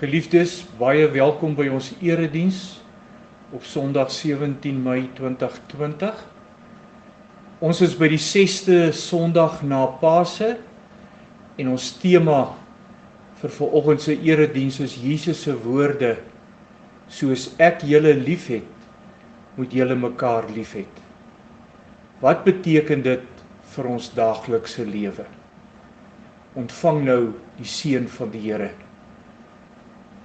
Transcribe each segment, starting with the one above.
Geliefdes, baie welkom by ons erediens op Sondag 17 Mei 2020. Ons is by die 6de Sondag na Pasen en ons tema vir vanoggend se erediens is Jesus se woorde: soos ek julle liefhet, moet julle mekaar liefhet. Wat beteken dit vir ons daaglikse lewe? Ontvang nou die seën van die Here.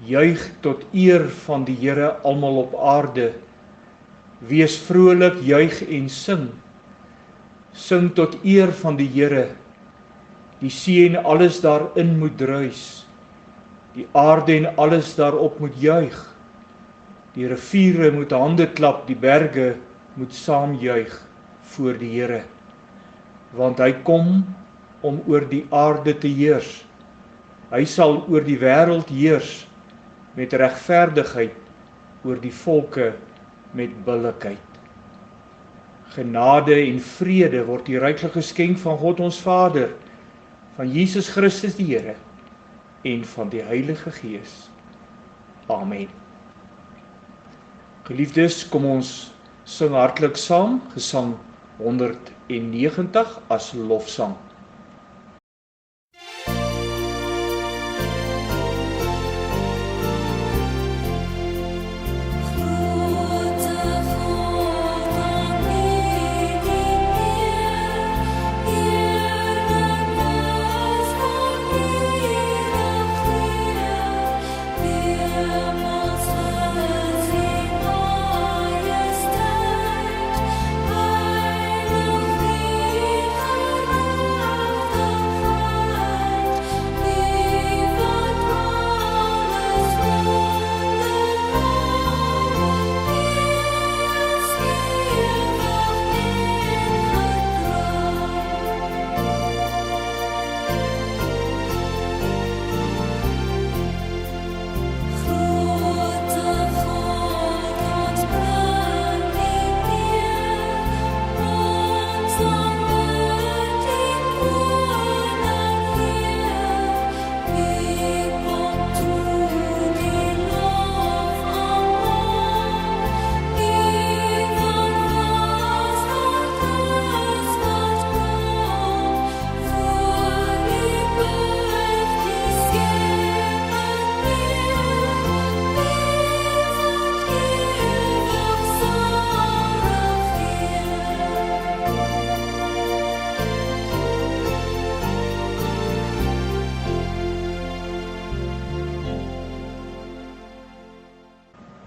Juig tot eer van die Here almal op aarde. Wees vrolik, juig en sing. Sing tot eer van die Here. Die see en alles daarin moet druis. Die aarde en alles daarop moet juig. Die riviere moet hande klap, die berge moet saam juig voor die Here. Want hy kom om oor die aarde te heers. Hy sal oor die wêreld heers met regverdigheid, oor die volke met billikheid. Genade en vrede word die ryklik geskenk van God ons Vader, van Jesus Christus die Here en van die Heilige Gees. Amen. Geliefdes, kom ons sing hartlik saam, Gesang 190 as lofsang.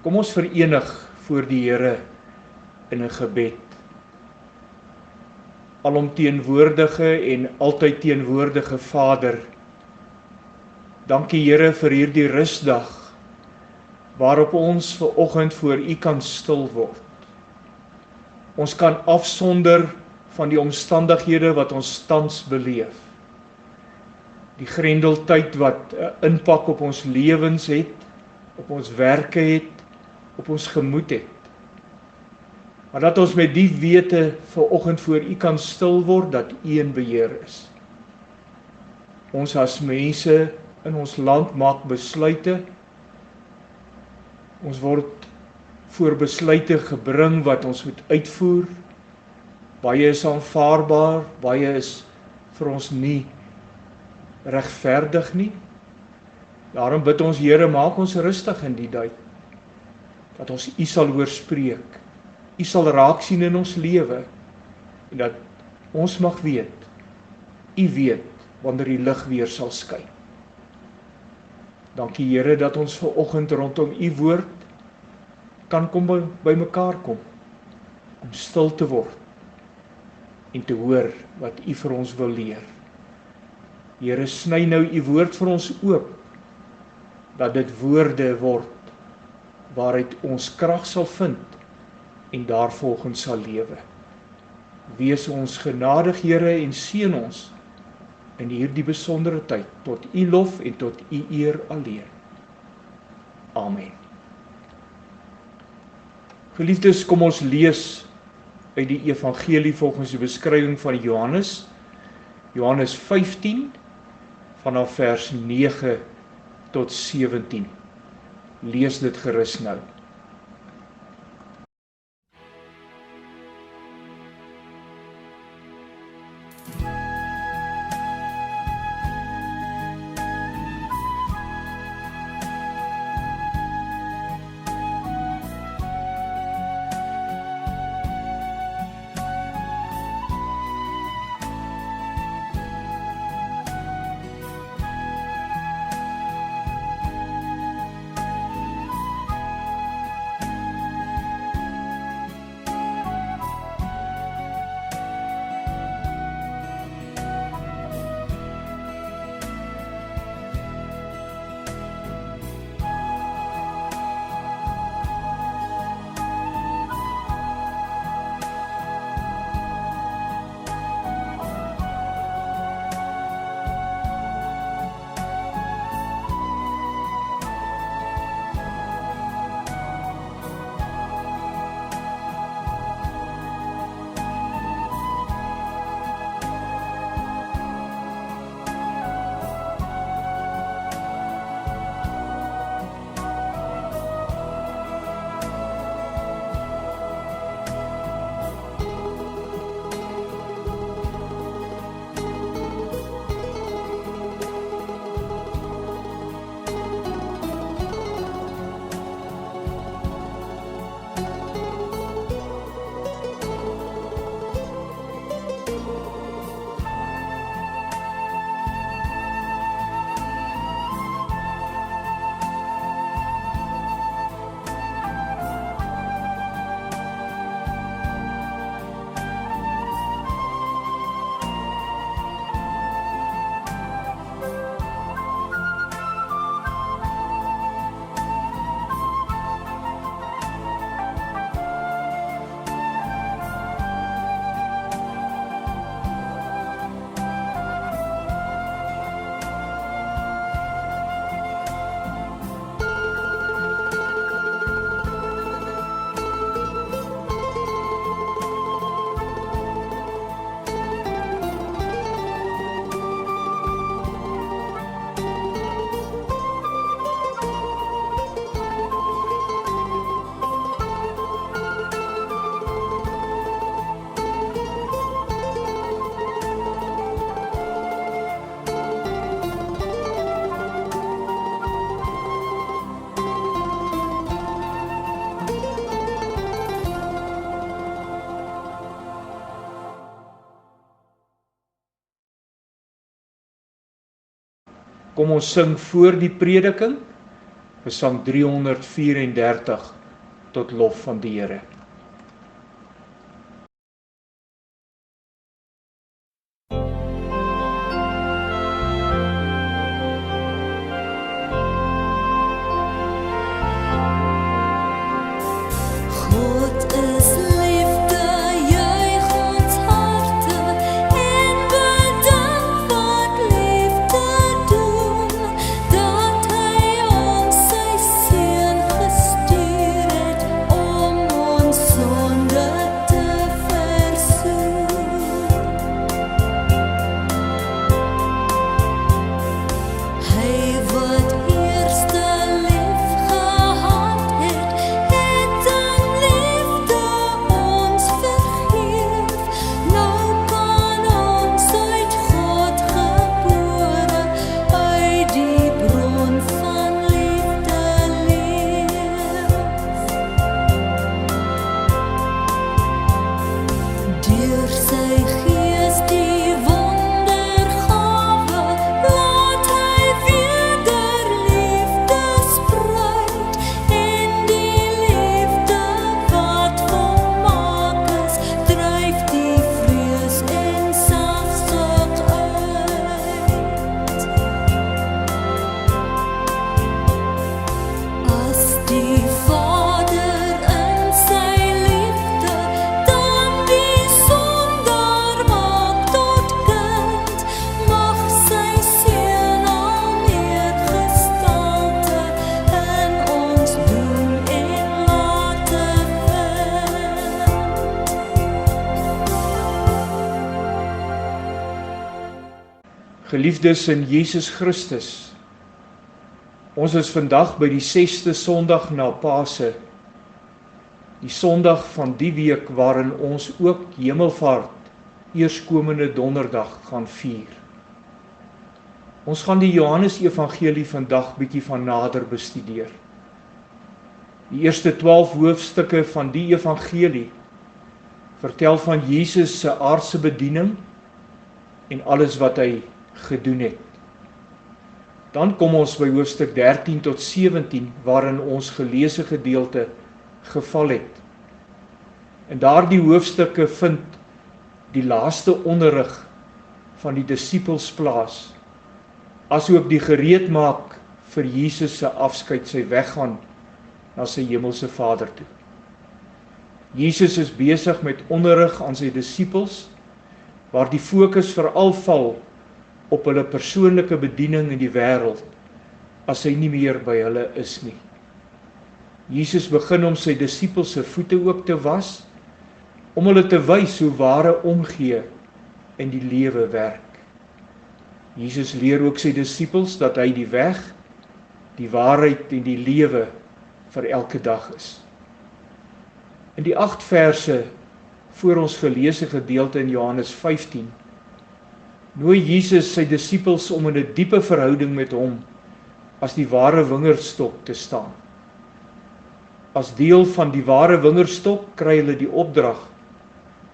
Kom ons verenig voor die Here in 'n gebed. Alomteenwoordige en altyd teenwoordige Vader, dankie Here vir hierdie rusdag, waarop ons vanoggend voor U kan stil word. Ons kan afsonder van die omstandighede wat ons tans beleef. Die grendeltyd wat 'n impak op ons lewens het, op ons werke het, op ons gemoed het. Maar dat ons met die wete vanoggend voor U kan stil word dat U in beheer is. Ons as mense in ons land maak besluite. Ons word voor besluite gebring wat ons moet uitvoer. Baie is aanvaarbaar, baie is vir ons nie regverdig nie. Daarom bid ons Here, maak ons rustig in die tyd, dat ons U sal hoorspreek, U sal raak sien in ons lewe, en dat ons mag weet, U weet, wanneer die lig weer sal skyn. Dankie Here, dat ons vanoggend rondom U woord kan by mekaar kom, om stil te word, en te hoor wat U vir ons wil leer. Here, sny nou U woord vir ons oop, dat dit woorde word, waaruit ons krag sal vind en daarvolgens sal lewe. Wees ons genadig, Here, en seën ons in hierdie besondere tyd tot U lof en tot U eer alleen. Amen. Geliefdes, kom ons lees uit die evangelie volgens die beskrywing van Johannes, Johannes 15 vanaf vers 9 tot 17. Lees dit gerus nou. Kom ons sing voor die prediking, Psalm 334, tot lof van die Here. Geliefdes in Jesus Christus, Ons is vandag by die 6de Sondag na Pasen, die Sondag van die week waarin ons ook Hemelvaart, eerskomende donderdag, gaan vier. Ons gaan die Johannes-evangelie vandag bietjie van nader bestudeer. Die eerste 12 hoofstukke van die evangelie vertel van Jesus se aardse bediening en alles wat hy gedoen het. Dan kom ons by hoofstuk 13 tot 17 waarin ons geleesde gedeelte geval het. En daardie hoofstukke vind die laaste onderrig van die disippels plaas, asook die gereedmaak vir Jesus se afskeid, sy weggaan na sy hemelse Vader toe. Jesus is besig met onderrig aan sy disippels, waar die fokus veral val op hulle persoonlike bediening in die wêreld, as hy nie meer by hulle is nie. Jesus begin om sy disippels se voete ook te was, om hulle te wys hoe ware omgee in die lewe werk. Jesus leer ook sy disippels dat hy die weg, die waarheid en die lewe vir elke dag is. In die 8 verse voor ons geleesde gedeelte in Johannes 15, nooi Jesus sy disippels om in 'n diepe verhouding met hom as die ware wingerdstok te staan. As deel van die ware wingerdstok kry hulle die opdrag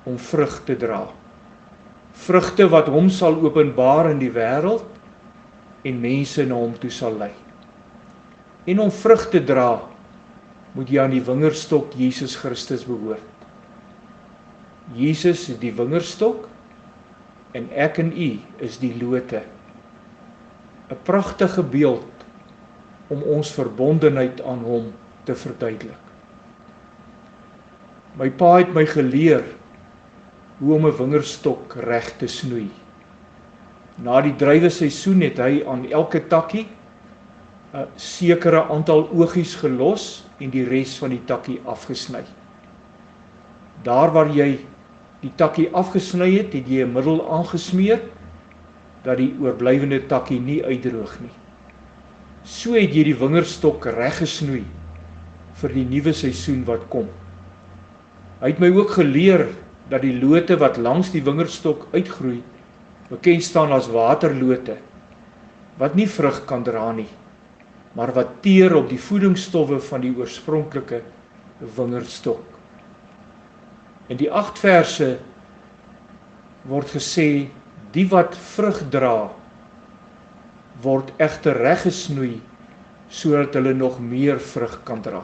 om vrug te dra. Vrugte wat hom sal openbaar in die wêreld en mense na hom toe sal lei. En om vrug te dra, moet jy aan die wingerdstok Jesus Christus behoort. Jesus is die wingerdstok en ek en u is die lote. 'n Pragtige beeld om ons verbondenheid aan hom te verduidelik. My pa het my geleer hoe om 'n wingerdstok reg te snoei. Na die druiweseisoen het hy aan elke takkie 'n sekere aantal oogies gelos en die res van die takkie afgesny. Daar waar jy die takkie afgesny het, het jy 'n middel aangesmeer dat die oorblywende takkie nie uitdroog nie. So het jy die wingerdstok reg gesnoei vir die nuwe seisoen wat kom. Hy het my ook geleer dat die lote wat langs die wingerdstok uitgroei, bekend staan as waterlote, wat nie vrug kan dra nie, maar wat teer op die voedingsstowwe van die oorspronklike wingerdstok. In die 8 verse word gesê, die wat vrug dra, word egter reggesnoei, sodat hulle nog meer vrug kan dra.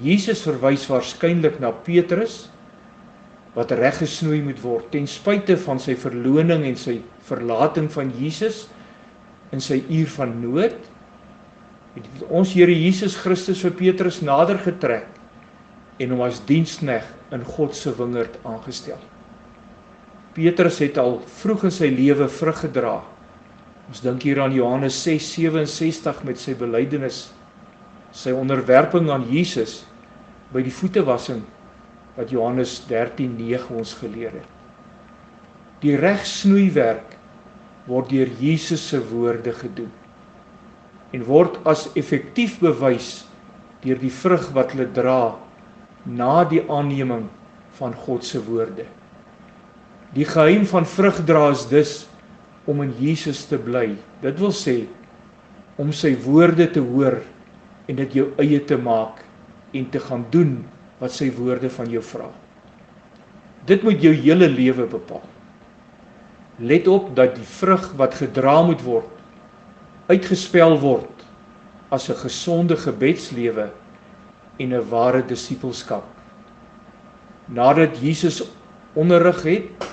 Jesus verwys waarskynlik na Petrus, wat reggesnoei moet word, ten spyte van sy verloning en sy verlating van Jesus, in sy uur van nood, het ons Here Jesus Christus vir Petrus nader getrek, en hom as diensknegt in God se wingerd aangestel. Petrus het al vroeg in sy lewe vrug gedra. Ons dink hier aan Johannes 6:67 met sy belydenis, sy onderwerping aan Jesus by die voetewassing wat Johannes 13:9 ons geleer het. Die regsnoeiwerk word deur Jesus se woorde gedoen en word as effektief bewys deur die vrug wat hulle dra na die aanneming van God se woorde. Die geheim van vrugdra is dus om in Jesus te bly. Dit wil sê, om sy woorde te hoor en dit jou eie te maak en te gaan doen wat sy woorde van jou vra. Dit moet jou hele lewe bepaal. Let op dat die vrug wat gedra moet word, uitgespel word as 'n gesonde gebedslewe en 'n ware disippelskap. Nadat Jesus onderrig het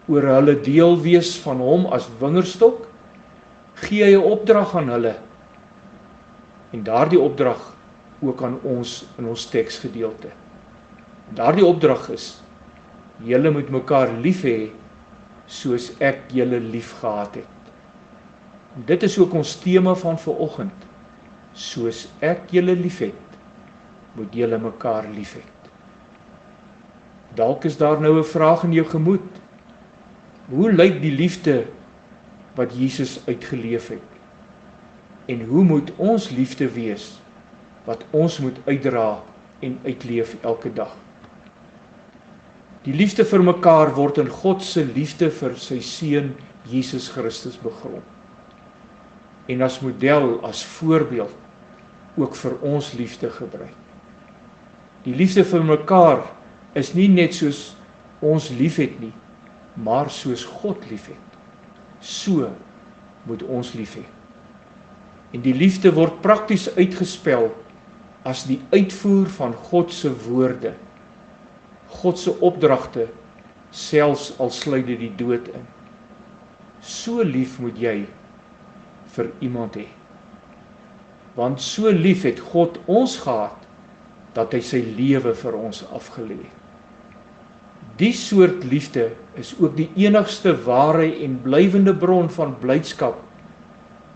oor hulle deel wees van hom as wingerdstok, gee hy 'n opdrag aan hulle. En daardie opdrag ook aan ons in ons teksgedeelte. Daardie opdrag is: julle moet mekaar lief hê soos ek julle lief gehad het. En dit is ook ons tema van vanoggend. Soos ek julle liefhet, moet julle mekaar liefhet. Dalk is daar nou 'n vraag in jou gemoed. Hoe lyk die liefde wat Jesus uitgeleef het? en hoe moet ons liefde wees, wat ons moet uitdra en uitleef elke dag. Die liefde vir mekaar word in God se liefde vir sy seun Jesus Christus begrond. En as model, as voorbeeld, ook vir ons liefde gebruik. Die liefde vir mekaar is nie net soos ons liefhet nie, maar soos God liefhet. So moet ons lief hê. En die liefde word prakties uitgespel as die uitvoer van God se woorde, God se opdragte, selfs al sluit dit die dood in. So lief moet jy vir iemand hê. Want so lief het God ons gehad, dat hy sy lewe vir ons afgelê het. Die soort liefde is ook die enigste ware en blywende bron van blydskap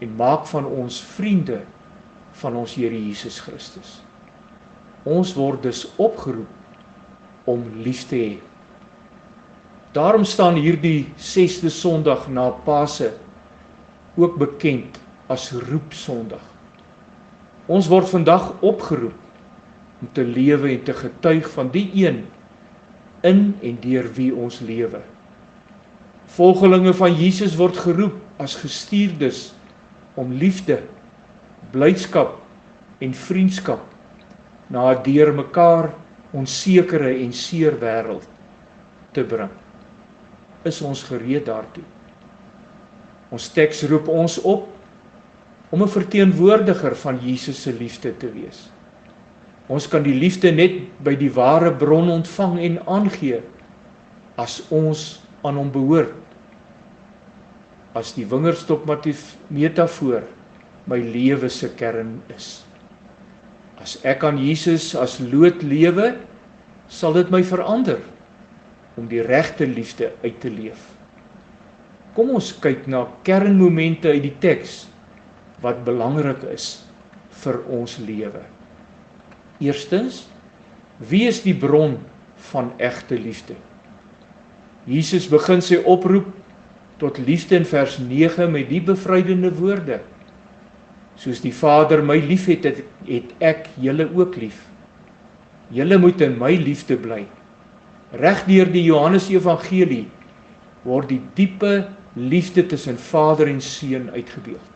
en maak van ons vriende van ons Here Jesus Christus. Ons word dus opgeroep om lief te hê. Daarom staan hierdie 6de Sondag na Pasen ook bekend as Roepsondag. Ons word vandag opgeroep om te lewe en te getuig van die een in en deur wie ons lewe. Volgelinge van Jesus word geroep as gestuurdes om liefde, blydskap en vriendskap na 'n deur mekaar onsekere en seer wêreld te bring. Is ons gereed daartoe? Ons teks roep ons op om 'n verteenwoordiger van Jesus se liefde te wees. Ons kan die liefde net by die ware bron ontvang en aangee as ons aan hom behoort. As die wingerdstok metafoor my lewe se kern is. As ek aan Jesus as lood lewe, sal dit my verander om die regte liefde uit te leef. Kom ons kyk na kernmomente uit die teks wat belangrik is vir ons lewe. Eerstens, wie is die bron van egte liefde? Jesus begin sy oproep tot liefde in vers 9 met die bevrydende woorde. Soos die Vader my liefhet, het ek julle ook lief. Julle moet in my liefde bly. Regdeur die Johannes Evangelie word die diepe liefde tussen Vader en Seun uitgebeeld.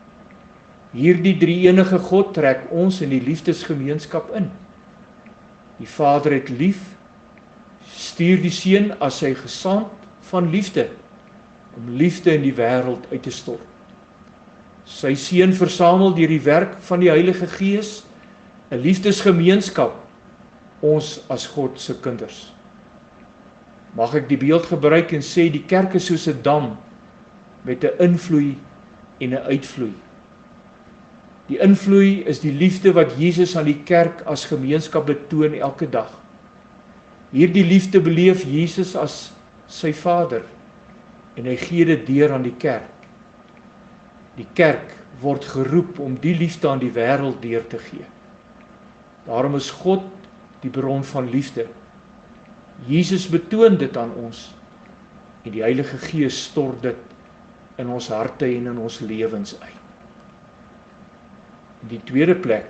Hierdie drie-enige God trek ons in die liefdesgemeenskap in. Die Vader het lief, stuur die Seun as sy gesant van liefde, om liefde in die wêreld uit te stort. Sy Seun versamel deur die werk van die Heilige Gees 'n liefdesgemeenskap, ons as God se kinders. Mag ek die beeld gebruik en sê die kerk is soos 'n dam met 'n invloei en 'n uitvloei. Die invloei is die liefde wat Jesus aan die kerk as gemeenskap betoon elke dag. Hierdie liefde beleef Jesus as sy Vader en hy gee dit deur aan die kerk. Die kerk word geroep om die liefde aan die wêreld deur te gee. Daarom is God die bron van liefde. Jesus betoon dit aan ons en die Heilige Gees stort dit in ons harte en in ons lewens uit. In die tweede plek,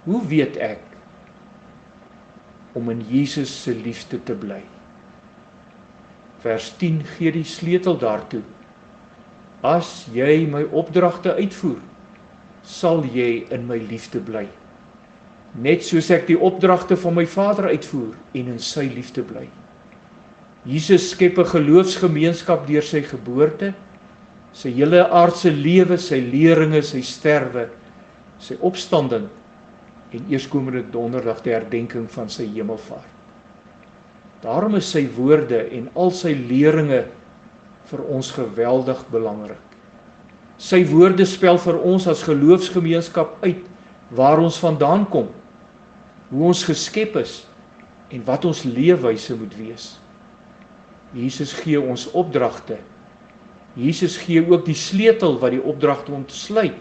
hoe weet ek om in Jesus se liefde te bly? Vers 10 gee die sleutel daartoe. As jy my opdragte uitvoer, sal jy in my liefde bly. Net soos ek die opdragte van my Vader uitvoer en in sy liefde bly. Jesus skep 'n geloofsgemeenskap deur sy geboorte, sy hele aardse lewe, sy leringe, sy sterwe, sy opstanding en eerskomende donderdag die herdenking van sy hemelvaart. Daarom is sy woorde en al sy leringe vir ons geweldig belangrik. Sy woorde spel vir ons as geloofsgemeenskap uit waar ons vandaan kom, hoe ons geskep is en wat ons leefwyse moet wees. Jesus gee ons opdragte. Jesus gee ook die sleutel wat die opdragte ontsluit.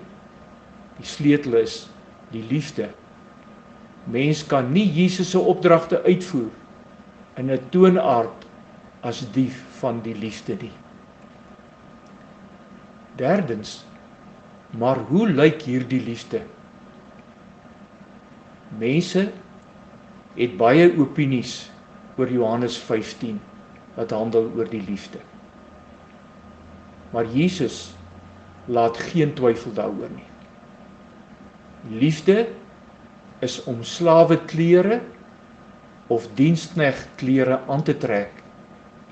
Die sleutel is die liefde. Mens kan nie Jesus se opdragte uitvoer in 'n toonaard as die van die liefde nie. Derdens, Maar hoe lyk hierdie liefde? Mense het baie opinies oor Johannes 15 wat handel oor die liefde. Maar Jesus laat geen twyfel daaroor nie. Liefde is om slaweklere of diensknegtklere aan te trek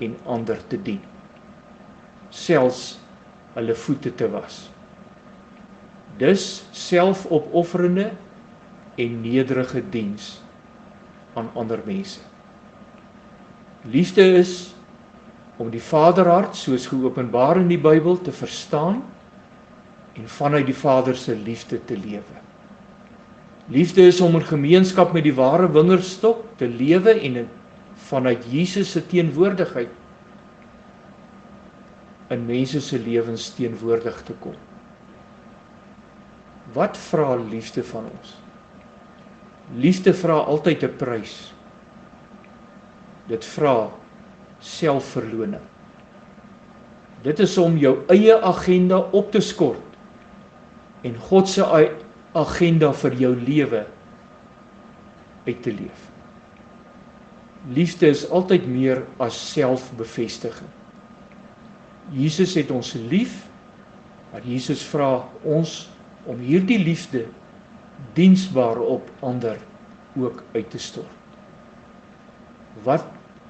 en ander te dien, selfs hulle voete te was. Dus selfopofferende en nederige diens aan ander mense. Liefde is om die Vaderhart soos geopenbaar in die Bybel te verstaan en vanuit die Vader se liefde te lewe. Liefde is om in gemeenskap met die ware wingerdstok te lewe en vanuit Jesus se teenwoordigheid in mense se lewens teenwoordig te kom. Wat vra liefde van ons? Liefde vra altyd 'n prys. Dit vra selfverloning. Dit is om jou eie agenda op te skort en God se agenda vir jou lewe uit te leef. Liefde is altyd meer as selfbevestiging. Jesus het ons lief, maar Jesus vra ons om hierdie liefde diensbaar op ander ook uit te stort. Wat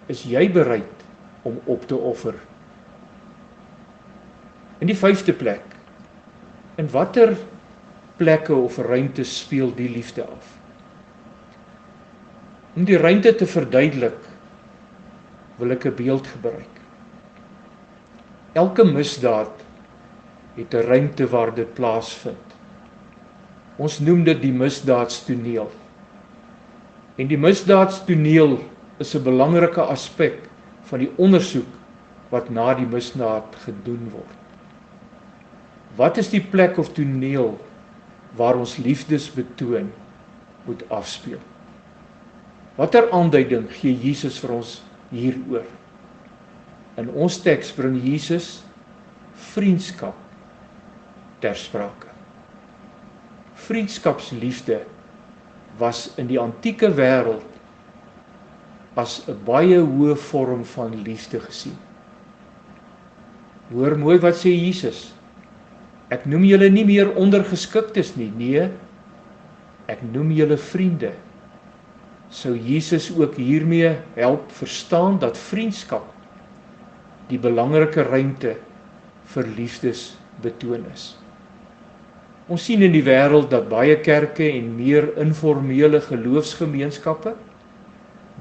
is jy bereid om op te offer? In die 5de plek, in watter plekke of ruimtes speel die liefde af? Om die ruimte te verduidelik, wil ek 'n beeld gebruik. Elke misdaad het 'n ruimte waar dit plaasvind. Ons noem dit die misdaadstoneel. En die misdaadstoneel is 'n belangrike aspek van die ondersoek wat na die misdaad gedoen word. Wat is die plek of toneel waar ons liefdesbetoon moet afspeel? Watter aanduiding gee Jesus vir ons hieroor? In ons teks bring Jesus vriendskap ter sprake. Vriendskapsliefde was in die antieke wêreld as 'n baie hoë vorm van liefde gesien. Hoor mooi wat sê Jesus. Ek noem julle nie meer ondergeskiktes nie, nee, ek noem julle vriende. Sou Jesus ook hiermee help verstaan dat vriendskap die belangrike ruimte vir liefdesbetoon is. Ons sien in die wêreld dat baie kerke en meer informele geloofsgemeenskappe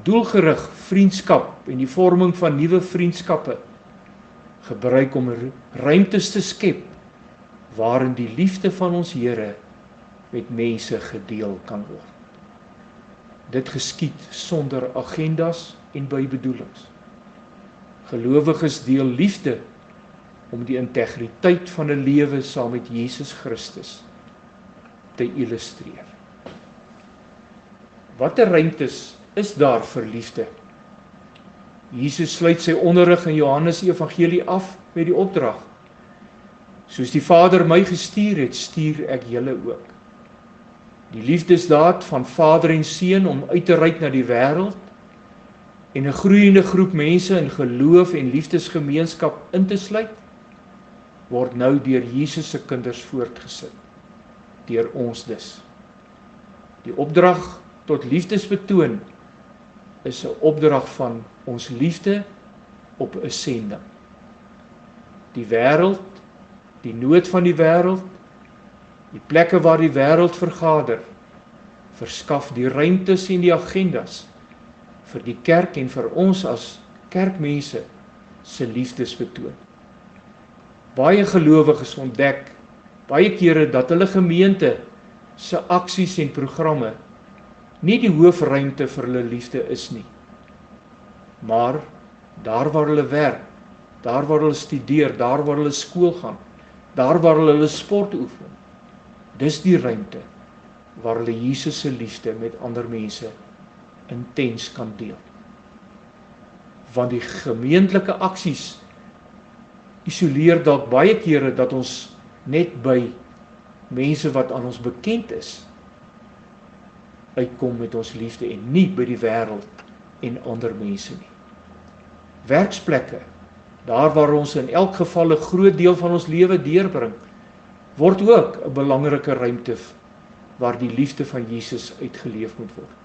doelgerig vriendskap en die vorming van nuwe vriendskappe gebruik om ruimtes te skep waarin die liefde van ons Here met mense gedeel kan word. Dit geskied sonder agendas en bybedoelings. Gelowiges deel liefde om die integriteit van 'n lewe saam met Jesus Christus te illustreer. Watter ruimtes is daar vir liefde? Jesus sluit sy onderrig in Johannes Evangelie af met die opdrag: soos die Vader my gestuur het, stuur ek julle ook. Die liefdesdaad van Vader en Seun om uit te reik na die wêreld en 'n groeiende groep mense in geloof en liefdesgemeenskap in te sluit, word nou deur Jesus se kinders voortgesit, deur ons dus. Die opdrag tot liefdesbetoon is 'n opdrag van ons liefde op 'n sending. Die wêreld, die nood van die wêreld, die plekke waar die wêreld vergader, verskaf die ruimtes en die agendas vir die kerk en vir ons as kerkmense se liefdesbetoon. Baie gelowiges ontdek baie kere dat hulle gemeente se aksies en programme nie die hoofruimte vir hulle liefde is nie. Maar daar waar hulle werk, daar waar hulle studeer, daar waar hulle skool gaan, daar waar hulle sport oefen, dis die ruimte waar hulle Jesus se liefde met ander mense intens kan deel. Want die gemeentelike aksies isoleer dalk baie kere dat ons net by mense wat aan ons bekend is, uitkom met ons liefde en nie by die wêreld en ander mense nie. Werksplekke, daar waar ons in elk geval 'n groot deel van ons lewe deurbring, word ook 'n belangrike ruimte waar die liefde van Jesus uitgeleef moet word.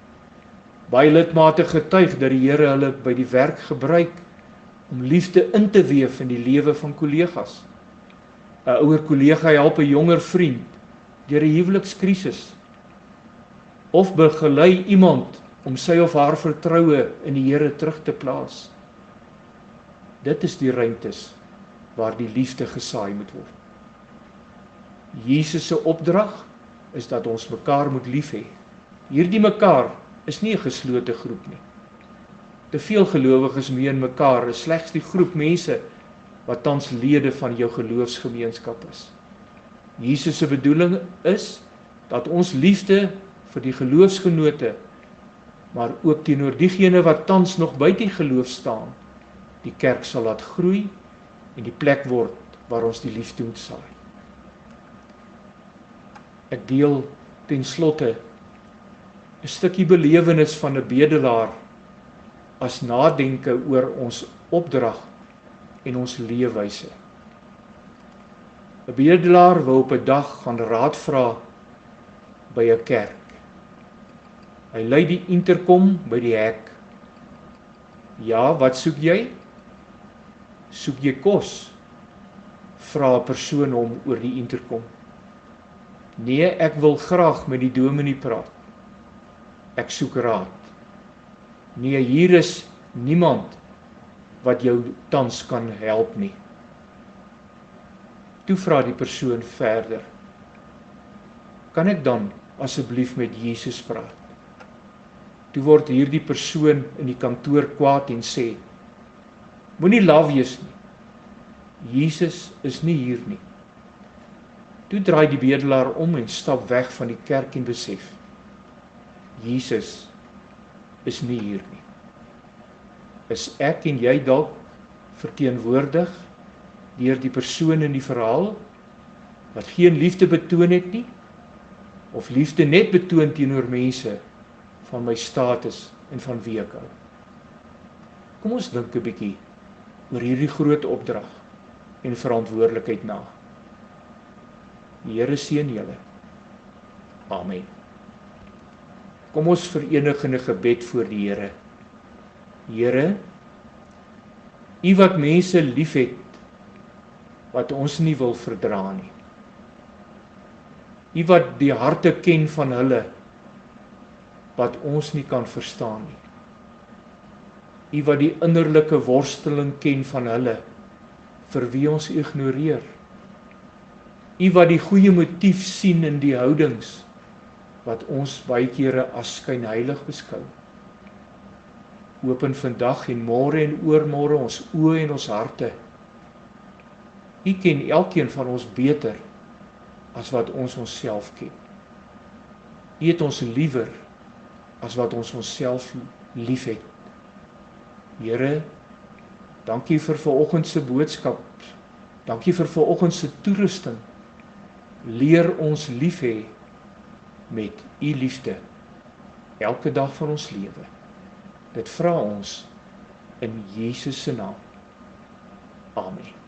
Baie lidmate getuig dat die Here hulle by die werk gebruik om liefde in te weef in die lewe van kollegas. 'n Ouer kollega help 'n jonger vriend deur 'n huwelikskrisis of begelei iemand om sy of haar vertroue in die Here terug te plaas. Dit is die ruimtes waar die liefde gesaai moet word. Jesus se opdrag is dat ons mekaar moet lief hê. Hierdie mekaar is nie 'n geslote groep nie. Te veel gelowiges meen mekaar is slegs die groep mense wat tans lede van jou geloofsgemeenskap is. Jesus se bedoeling is dat ons liefde vir die geloofsgenote, maar ook teenoor diegene wat tans nog buite die geloof staan, die kerk sal laat groei en die plek word waar ons die liefde moet saai. Ek deel ten slotte 'n stukkie belewenis van 'n bedelaar as nadenke oor ons opdrag en ons leefwyse. 'n Bedelaar wou op 'n dag gaan raad vra by 'n kerk. Hy lui die interkom by die hek. Ja, wat soek jy? Soek jy kos? Vra 'n persoon hom oor die interkom. Nee, ek wil graag met die dominee praat. Ek soek raad. Nee, hier is niemand wat jou tans kan help nie. Toe vra die persoon verder. Kan ek dan asseblief met Jesus praat? Toe word hierdie persoon in die kantoor kwaad en sê, moenie laf wees nie. Jesus is nie hier nie. Toe draai die bedelaar om en stap weg van die kerk en besef, Jesus is nie hier nie. Is ek en jy dalk verteenwoordig deur die persoon in die verhaal wat geen liefde betoon het nie, of liefde net betoon teenoor mense van my status en van wie ek hou? Kom ons dink 'n bietjie oor hierdie groot opdrag en verantwoordelikheid na. Die Here seën julle. Amen. Kom ons verenig in 'n gebed voor die Here. Here, U wat mense liefhet wat ons nie wil verdra nie. U wat die harte ken van hulle wat ons nie kan verstaan nie. U wat die innerlike worsteling ken van hulle vir wie ons ignoreer. U wat die goeie motief sien in die houdings wat ons baie kere as skynheilig beskou. Open vandag en môre en oormôre ons oë en ons harte. U ken elkeen van ons beter as wat ons onsself ken. U het ons liewer as wat ons onsself liefhet. Here, dankie vir vanoggend se boodskap. Dankie vir vanoggend se toerusting. Leer ons lief hê met U liefde elke dag van ons lewe. Dit vra ons in Jesus se naam. Amen.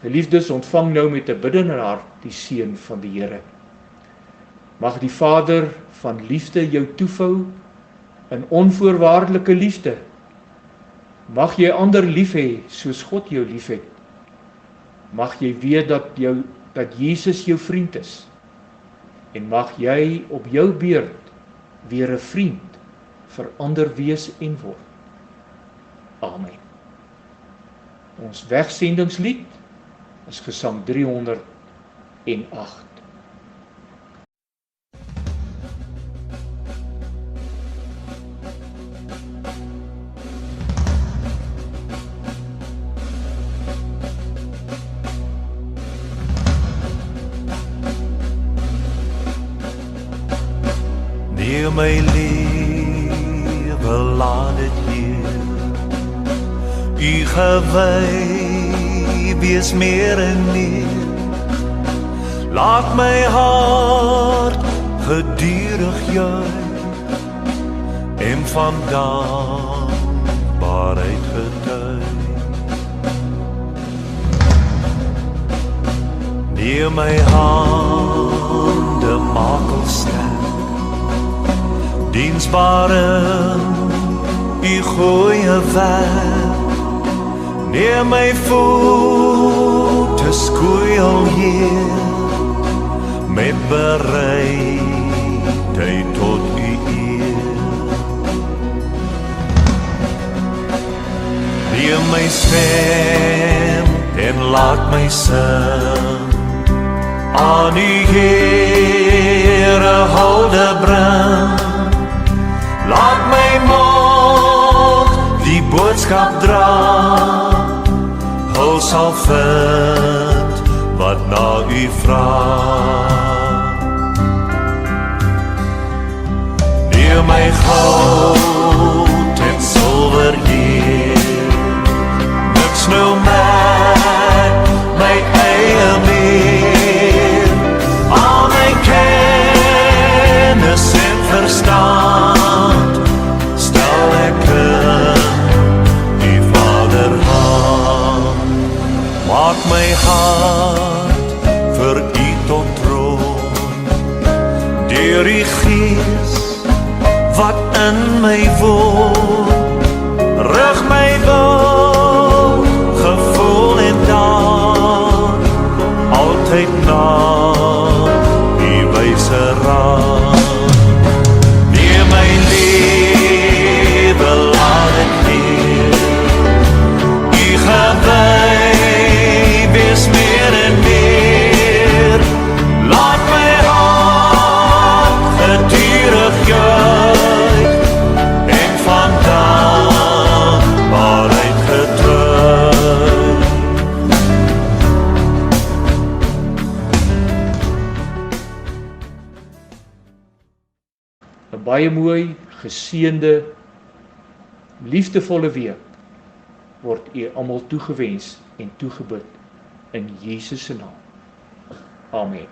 Geliefdes, ontvang nou met 'n biddende hart die seën van die Here. Mag die Vader van liefde jou toevou in onvoorwaardelike liefde. Mag jy ander lief hê soos God jou liefhet. Mag jy weet dat Jesus jou vriend is. En mag jy op jou beurt weer 'n vriend vir ander wees en word. Amen. Ons wegsendingslied is Gesang 308. Neer my lewe laat dit hier. U gewy wees meer en meer. Laat my hart gedurig juig en van dankbaarheid getuig. Neem my hande makel sterk, diensbaar in u goeie werk. Neem my voete skoeil Heer, met bereidheid tot u eer. Neem my stem en laat my sing, aan u Heere hulde bring. Laat my mond die boodskap dra, hul sal vind wat na u vraag. Neem my goud en silwer Heer, niks nou met my eie meer. Al my kennis en verstand stel ek in die Vaderhand. Maak my hart vir u tot troon, deur die Gees wat in my woon. Rig my wil, gevoel en daad, altyd na die wyse raad. Neem my lewe, laat dit Heer u gewy wees meer en meer. Laat my hart gedurig juig en van dankbaarheid getuig. 'n baie mooi, geseënde, liefdevolle week word u almal toegewens en toegebid in Jesus se naam. Amen.